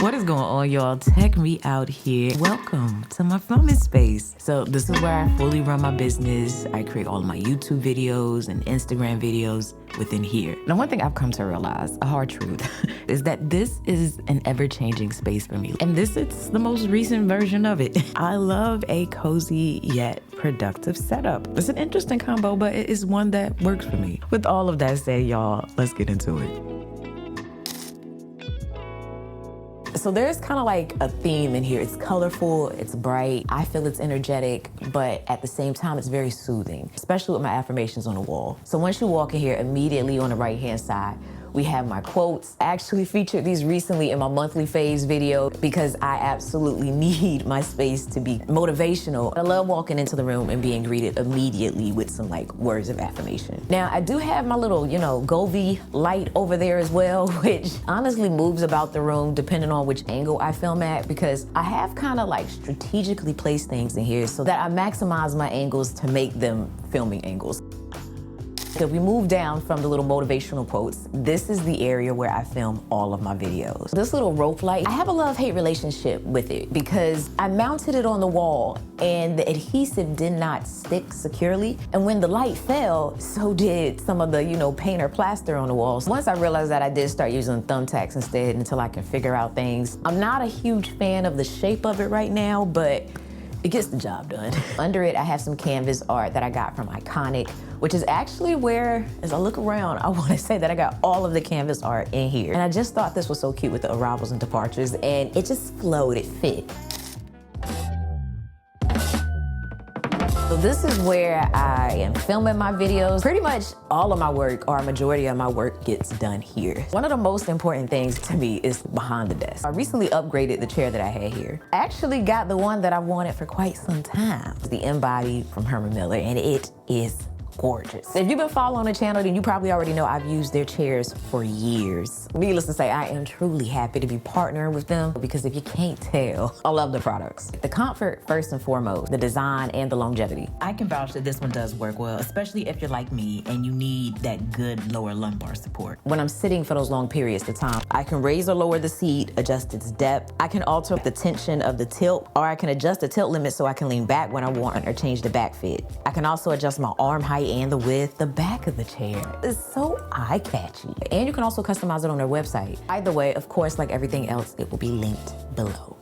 What is going on, y'all? Tech me out here. Welcome to my filming space. So this is where I fully run my business. I create all of my YouTube videos and Instagram videos within here. Now, one thing I've come to realize, a hard truth, is that this is an ever-changing space for me. And this is the most recent version of it. I love a cozy yet productive setup. It's an interesting combo, but it is one that works for me. With all of that said, y'all, let's get into it. So there's kind of like a theme in here. It's colorful, it's bright. I feel it's energetic, but at the same time, it's very soothing, especially with my affirmations on the wall. So once you walk in here, immediately on the right-hand side, we have my quotes. I actually featured these recently in my monthly phase video because I absolutely need my space to be motivational. I love walking into the room and being greeted immediately with some like words of affirmation. Now, I do have my little, Govee light over there as well, which honestly moves about the room depending on which angle I film at, because I have kind of like strategically placed things in here so that I maximize my angles to make them filming angles. If we move down from the little motivational quotes, this is the area where I film all of my videos. This little rope light, I have a love-hate relationship with it because I mounted it on the wall and the adhesive did not stick securely. And when the light fell, so did some of the, paint or plaster on the walls. Once I realized that, I did start using thumbtacks instead until I can figure out things. I'm not a huge fan of the shape of it right now, but it gets the job done. Under it, I have some canvas art that I got from Iconic, which is actually where, as I look around, I want to say that I got all of the canvas art in here. And I just thought this was so cute with the arrivals and departures, and it just flowed, it fit. So this is where I am filming my videos. Pretty much all of my work, or a majority of my work, gets done here. One of the most important things to me is behind the desk. I recently upgraded the chair that I had here. I actually got the one that I wanted for quite some time. It's the Embody from Herman Miller, and it is gorgeous. If you've been following the channel, then you probably already know I've used their chairs for years. Needless to say, I am truly happy to be partnering with them because if you can't tell, I love the products. The comfort, first and foremost, the design and the longevity. I can vouch that this one does work well, especially if you're like me and you need that good lower lumbar support. When I'm sitting for those long periods of time, I can raise or lower the seat, adjust its depth. I can alter the tension of the tilt, or I can adjust the tilt limit so I can lean back when I want or change the back fit. I can also adjust my arm height and the width. The back of the chair is so eye-catchy. And you can also customize it on their website. Either way, of course, like everything else, it will be linked below.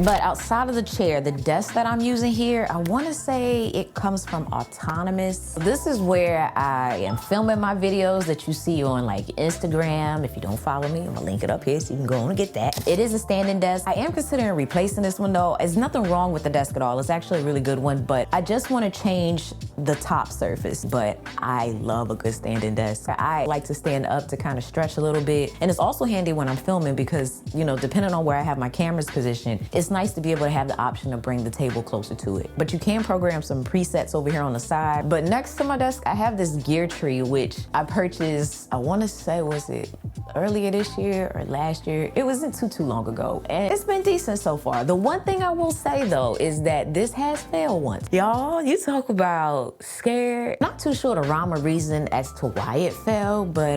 But outside of the chair, the desk that I'm using here, I want to say it comes from Autonomous. This is where I am filming my videos that you see on like Instagram. If you don't follow me, I'm gonna link it up here so you can go on and get that. It is a standing desk. I am considering replacing this one though. There's nothing wrong with the desk at all. It's actually a really good one, but I just want to change the top surface. But I love a good standing desk. I like to stand up to kind of stretch a little bit. And it's also handy when I'm filming because, depending on where I have my camera's positioned, it's nice to be able to have the option to bring the table closer to it. But you can program some presets over here on the side. But next to my desk, I have this gear tree, which I purchased, I want to say, was it earlier this year or last year? It wasn't too long ago. And it's been decent so far. The one thing I will say though, is that this has failed once. Y'all, you talk about scared. Not too sure the rhyme or reason as to why it fell, but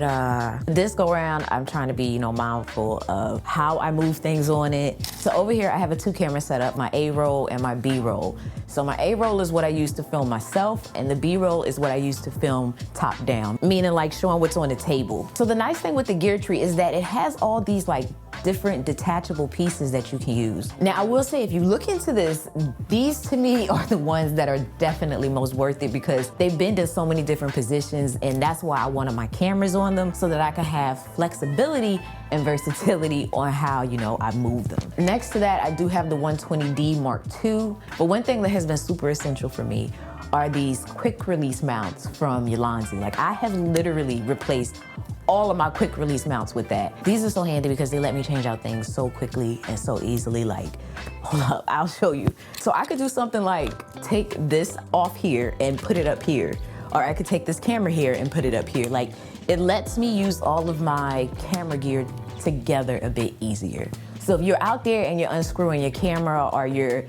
this go around, I'm trying to be, mindful of how I move things on it. So over here, I have a two camera setup, my A-roll and my B-roll. So my A-roll is what I use to film myself, and the B-roll is what I use to film top down, meaning like showing what's on the table. So the nice thing with the gear tree is that it has all these like different detachable pieces that you can use. Now, I will say, if you look into this, these to me are the ones that are definitely most worth it because they bend in so many different positions, and that's why I wanted my cameras on them so that I can have flexibility and versatility on how, I move them. Next to that, I do have the 120D Mark II, but one thing that has been super essential for me are these quick release mounts from Ulanzi. Like, I have literally replaced all of my quick release mounts with that. These are so handy because they let me change out things so quickly and so easily. Like, hold up, I'll show you. So I could do something like take this off here and put it up here. Or I could take this camera here and put it up here. Like, it lets me use all of my camera gear together a bit easier. So if you're out there and you're unscrewing your camera, or you're,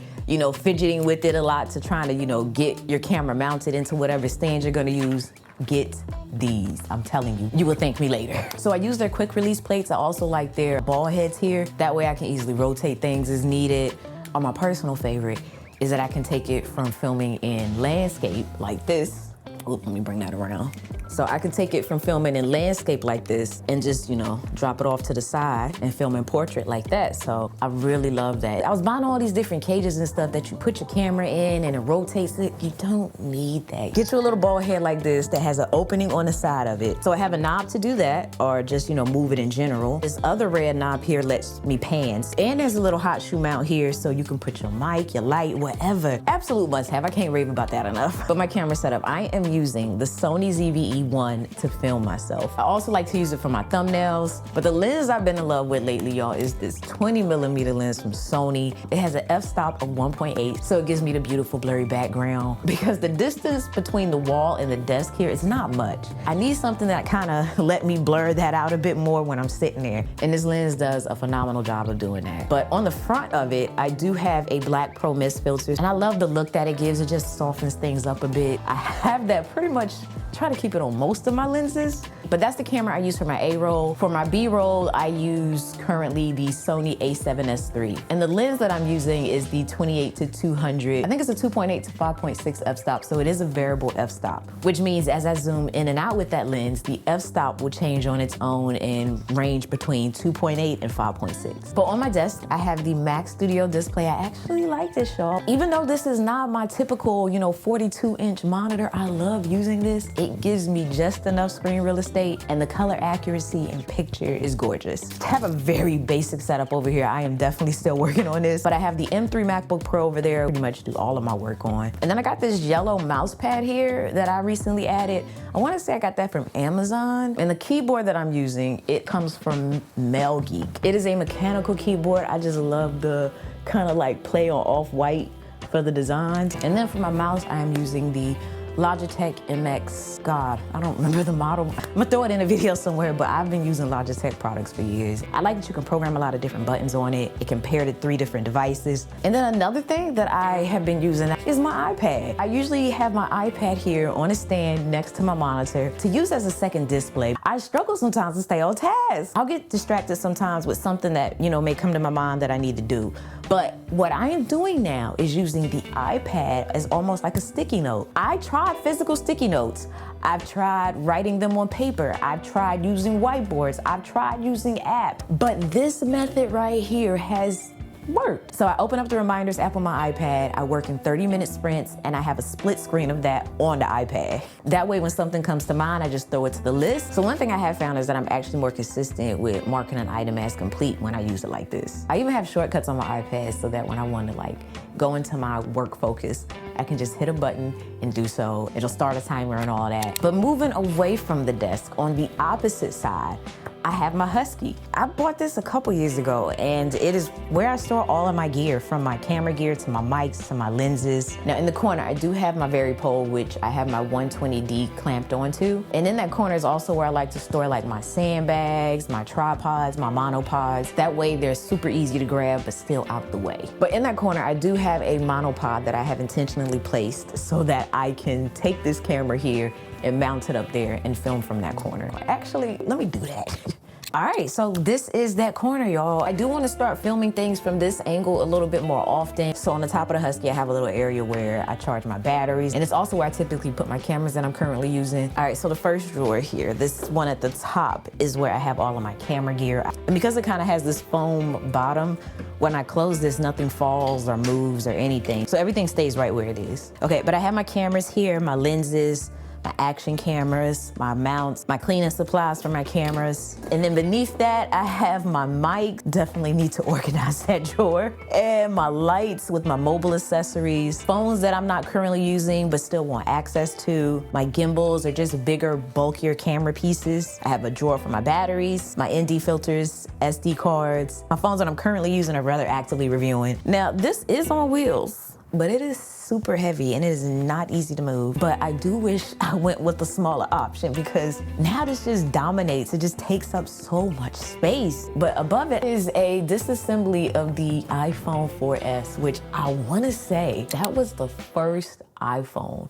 fidgeting with it a lot to trying to, get your camera mounted into whatever stand you're gonna use, get these. I'm telling you, you will thank me later. So I use their quick release plates. I also like their ball heads here. That way I can easily rotate things as needed. Or my personal favorite is that I can take it from filming in landscape like this. Oh, let me bring that around. So I can take it from filming in landscape like this and just, you know, drop it off to the side and film in portrait like that. So I really love that. I was buying all these different cages and stuff that you put your camera in and it rotates it. You don't need that. Get you a little ball head like this that has an opening on the side of it. So I have a knob to do that or just, you know, move it in general. This other red knob here lets me pan. And there's a little hot shoe mount here so you can put your mic, your light, whatever. Absolute must have. I can't rave about that enough. But my camera setup, I am using the Sony ZV-E1 to film myself. I also like to use it for my thumbnails, but the lens I've been in love with lately, y'all, is this 20mm lens from Sony. It has an f-stop of 1.8, so it gives me the beautiful blurry background because the distance between the wall and the desk here is not much. I need something that kind of let me blur that out a bit more when I'm sitting there, and this lens does a phenomenal job of doing that. But on the front of it, I do have a Black Pro Mist filter, and I love the look that it gives. It just softens things up a bit. I have that pretty much, try to keep it on most of my lenses, but that's the camera I use for my A-roll. For my B-roll, I use currently the Sony a7S III. And the lens that I'm using is the 28-200. I think it's a 2.8 to 5.6 f-stop, so it is a variable f-stop, which means as I zoom in and out with that lens, the f-stop will change on its own and range between 2.8 and 5.6. But on my desk, I have the Mac Studio display. I actually like this, y'all. Even though this is not my typical, 42-inch monitor, I love using this. It gives me just enough screen real estate, and the color accuracy and picture is gorgeous. I have a very basic setup over here. I am definitely still working on this, but I have the M3 MacBook Pro over there, pretty much do all of my work on. And then I got this yellow mouse pad here that I recently added. I want to say I got that from Amazon. And the keyboard that I'm using, it comes from Melgeek. It is a mechanical keyboard. I just love the kind of like play on off-white for the designs. And then for my mouse, I am using the Logitech MX, God, I don't remember the model. I'm gonna throw it in a video somewhere, but I've been using Logitech products for years. I like that you can program a lot of different buttons on it. It can pair to 3 different devices. And then another thing that I have been using is my iPad. I usually have my iPad here on a stand next to my monitor to use as a second display. I struggle sometimes to stay on task. I'll get distracted sometimes with something that, may come to my mind that I need to do. But what I am doing now is using the iPad as almost like a sticky note. I tried physical sticky notes. I've tried writing them on paper. I've tried using whiteboards. I've tried using apps. But this method right here has worked. So I open up the reminders app on my iPad. I work in 30-minute sprints, and I have a split screen of that on the iPad. That way, when something comes to mind, I just throw it to the list. So one thing I have found is that I'm actually more consistent with marking an item as complete when I use it like this. I even have shortcuts on my iPad so that when I want to go into my work focus, I can just hit a button and do so. It'll start a timer and all that. But moving away from the desk, on the opposite side, I have my Husky. I bought this a couple years ago, and it is where I store all of my gear, from my camera gear to my mics to my lenses. Now in the corner, I do have my Varipole, which I have my 120D clamped onto. And in that corner is also where I like to store my sandbags, my tripods, my monopods. That way they're super easy to grab, but still out the way. But in that corner, I do have a monopod that I have intentionally placed so that I can take this camera here and mount it up there and film from that corner. Actually, let me do that. All right, so this is that corner, y'all. I do want to start filming things from this angle a little bit more often. So on the top of the Husky, I have a little area where I charge my batteries, and it's also where I typically put my cameras that I'm currently using. All right, so the first drawer here, this one at the top, is where I have all of my camera gear. And because it kind of has this foam bottom, when I close this, nothing falls or moves or anything. So everything stays right where it is. Okay, but I have my cameras here, my lenses, my action cameras, my mounts, my cleaning supplies for my cameras. And then beneath that, I have my mic. Definitely need to organize that drawer. And my lights with my mobile accessories, phones that I'm not currently using but still want access to, my gimbals or just bigger, bulkier camera pieces. I have a drawer for my batteries, my ND filters, SD cards. My phones that I'm currently using are rather actively reviewing. Now, this is on wheels, but it is super heavy and it is not easy to move. But I do wish I went with the smaller option, because now this just dominates. It just takes up so much space. But above it is a disassembly of the iPhone 4S, which I want to say that was the first iPhone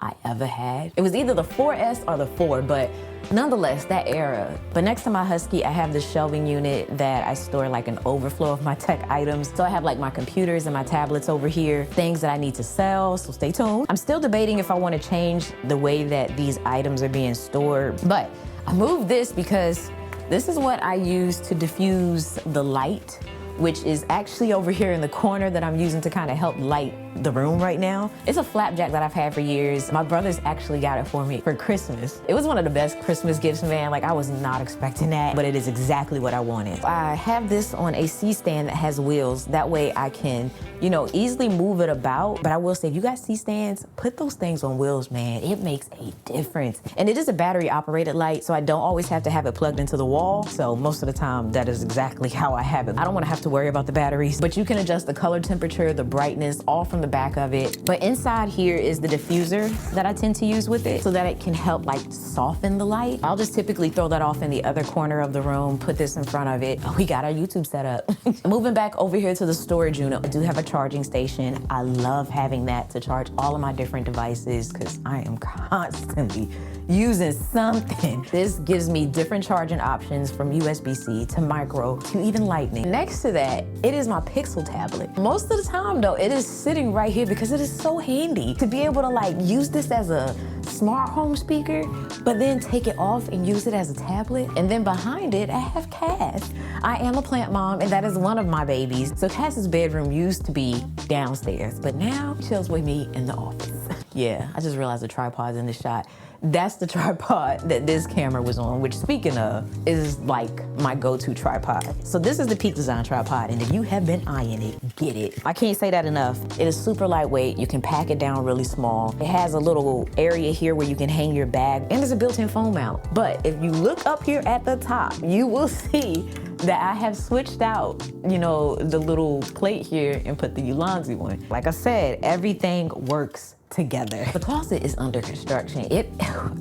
I ever had. It was either the 4S or the 4, but nonetheless, that era. But next to my Husky, I have this shelving unit that I store like an overflow of my tech items. So I have like my computers and my tablets over here, things that I need to sell, so stay tuned. I'm still debating if I want to change the way that these items are being stored, but I moved this because this is what I use to diffuse the light, which is actually over here in the corner that I'm using to kind of help light the room right now. It's a flapjack that I've had for years. My brothers actually got it for me for Christmas. It was one of the best Christmas gifts, man. Like, I was not expecting that, but it is exactly what I wanted. I have this on a C-stand that has wheels. That way I can, you know, easily move it about. But I will say, if you got C-stands, put those things on wheels, man. It makes a difference. And it is a battery operated light, so I don't always have to have it plugged into the wall. So most of the time, that is exactly how I have it. I don't want to have to worry about the batteries, but you can adjust the color temperature, the brightness, all from the back of it. But inside here is the diffuser that I tend to use with it so that it can help like soften the light. I'll just typically throw that off in the other corner of the room, put this in front of it. Oh, we got our YouTube set up. Moving back over here to the storage unit, I do have a charging station. I love having that to charge all of my different devices because I am constantly using something. This gives me different charging options from USB-C to micro to even lightning. Next to that, it is my Pixel tablet. Most of the time though, it is sitting right here because it is so handy to be able to like use this as a smart home speaker, but then take it off and use it as a tablet. And then behind it, I have Cass. I am a plant mom and that is one of my babies. So Cass's bedroom used to be downstairs, but now chills with me in the office. Yeah, I just realized the tripod's in the shot. That's the tripod that this camera was on, which speaking of, is like my go-to tripod. So this is the Peak Design tripod, and if you have been eyeing it, get it. I can't say that enough. It is super lightweight. You can pack it down really small. It has a little area here where you can hang your bag, and there's a built-in phone mount. But if you look up here at the top, you will see that I have switched out, you know, the little plate here and put the Ulanzi one. Like I said, everything works together. The closet is under construction.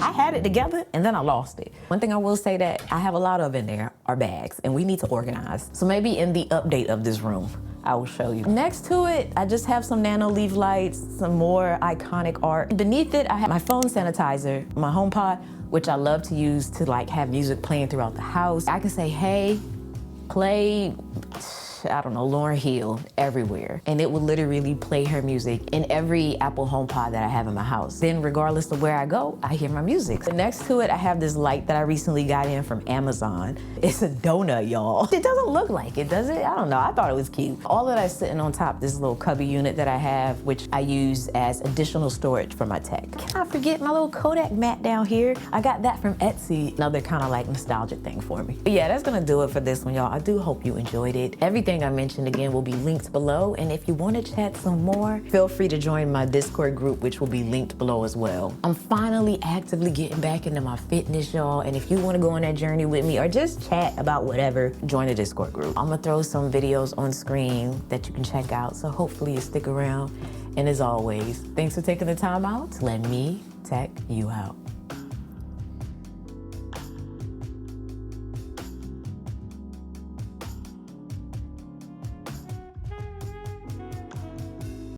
I had it together and then I lost it. One thing I will say that I have a lot of in there are bags and we need to organize. So maybe in the update of this room, I will show you. Next to it, I just have some nano leaf lights, some more iconic art. Beneath it, I have my phone sanitizer, my HomePod, which I love to use to like have music playing throughout the house. I can say, hey, play, I don't know, Lauryn Hill everywhere. And it will literally play her music in every Apple HomePod that I have in my house. Then regardless of where I go, I hear my music. So next to it, I have this light that I recently got in from Amazon. It's a donut, y'all. It doesn't look like it, does it? I don't know, I thought it was cute. All of that's sitting on top this little cubby unit that I have, which I use as additional storage for my tech. Can I forget my little Kodak mat down here? I got that from Etsy, another kind of like nostalgic thing for me. But yeah, that's gonna do it for this one, y'all. I do hope you enjoyed it. Everything I mentioned again will be linked below, and if you want to chat some more, feel free to join my Discord group, which will be linked below as well. I'm finally actively getting back into my fitness, y'all, and if you want to go on that journey with me or just chat about whatever, join the Discord group. I'm gonna throw some videos on screen that you can check out, so hopefully you stick around. And as always, thanks for taking the time out to let me tech you out.